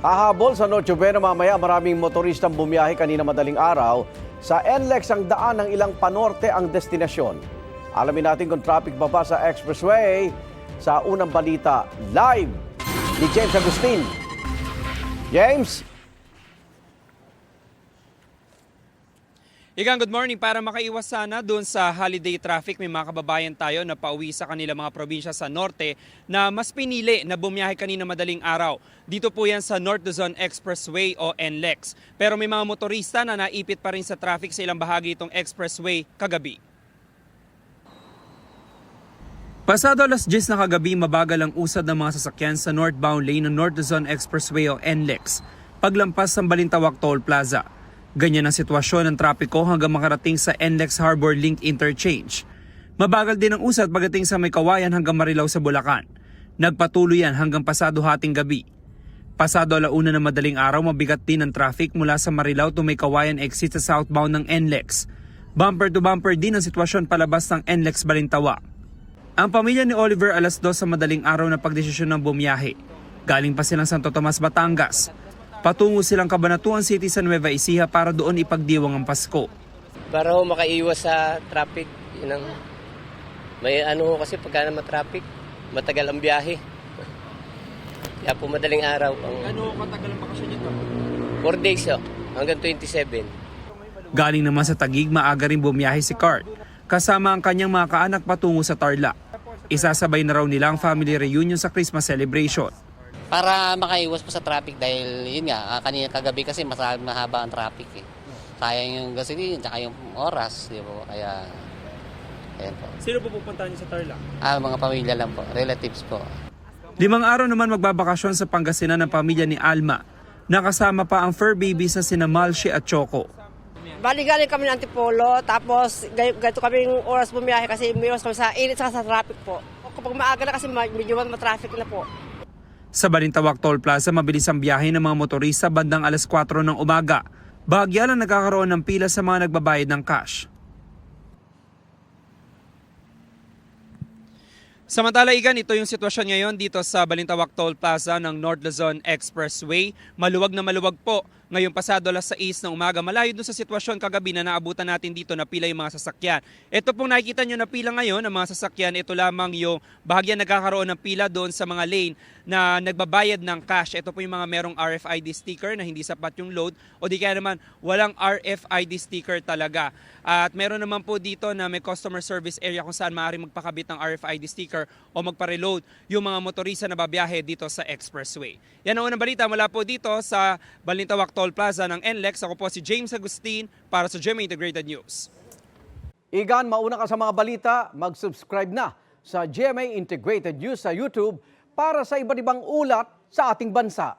Hahabol sa Noche Buena mamaya, maraming motoristang bumiyahe kanina madaling araw. Sa NLEX ang daan ng ilang panorte ang destinasyon. Alamin natin kung traffic ba ba sa expressway. Sa unang balita, live ni James Agustin. James? Igang good morning. Para makaiwas sana doon sa holiday traffic, may mga kababayan tayo na pauwi sa kanilang mga probinsya sa norte na mas pinili na bumiyahe kanina madaling araw. Dito po yan sa North Luzon Expressway o NLEX. Pero may mga motorista na naipit pa rin sa traffic sa ilang bahagi itong expressway kagabi. Pasado alas 10 na kagabi, mabagal ang usad ng mga sasakyan sa northbound lane ng North Luzon Expressway o NLEX paglampas ng Balintawak Toll Plaza. Ganyan ang sitwasyon ng trapiko hanggang makarating sa NLEX Harbor Link Interchange. Mabagal din ang usad pagdating sa May Kawayan hanggang Marilao sa Bulacan. Nagpatuloy yan hanggang pasado hating gabi. Pasado alauna ng madaling araw, mabigat din ang traffic mula sa Marilao to May Kawayan exit sa southbound ng NLEX. Bumper to bumper din ang sitwasyon palabas ng NLEX Balintawak. Ang pamilya ni Oliver alas 2 sa madaling araw na pagdesisyon ng bumiyahe. Galing pa silang Santo Tomas, Batangas. Patungo silang Cabanatuan City sa Nueva Ecija para doon ipagdiwang ang Pasko. Para ho makaiwas sa traffic, yun ang, may ano ho kasi pagka naman traffic, matagal ang biyahe. Kaya po madaling araw. Ano katagal ang bakasyon nito? 4 days ho, hanggang 27. Galing naman sa Taguig, maaga rin bumiyahe si Cart. Kasama ang kanyang mga kaanak patungo sa Tarlac. Isasabay na raw nila ang family reunion sa Christmas celebration. Para makaiwas po sa traffic dahil yun nga, kanina kagabi kasi mas mahaba ang traffic eh. Sayang yung gasolina tsaka yung oras, di ba? Kaya, ayan po. Sino po pupuntahan niyo sa Tarlac? Mga pamilya lang po, relatives po. 5 araw naman magbabakasyon sa Pangasinan ng pamilya ni Alma. Nakasama pa ang fur babies na sina Malshi at Choco. Bali-galing kami ng Antipolo, tapos ganito kami yung oras bumiyahe kasi umiwas kami sa init sa traffic po. Kapag maaga na kasi medyo matraffic na po. Sa Balintawak Toll Plaza, mabilis ang biyahe ng mga motorista bandang alas 4 ng umaga. Bahagya lang nagkakaroon ng pila sa mga nagbabayad ng cash. Samantala, Igan, ito yung sitwasyon ngayon dito sa Balintawak Toll Plaza ng North Luzon Expressway. Maluwag na maluwag po. Ngayong pasado alas 6 ng umaga, malayo dun sa sitwasyon kagabi na naabutan natin dito na pila yung mga sasakyan. Ito pong nakikita nyo na pila ngayon ng mga sasakyan, ito lamang yung bahagyan nagkakaroon ng pila doon sa mga lane na nagbabayad ng cash. Ito po yung mga merong RFID sticker na hindi sapat yung load o di kaya naman walang RFID sticker talaga. At meron naman po dito na may customer service area kung saan maaaring magpakabit ng RFID sticker o magpa-reload yung mga motorista na babiyahe dito sa expressway. Yan ang unang balita mula po dito sa Balintawak Toll Plaza ng NLEX. Ako po si James Agustin para sa GMA Integrated News. Igan, mauna ka sa mga balita, mag-subscribe na sa GMA Integrated News sa YouTube para sa iba't ibang ulat sa ating bansa.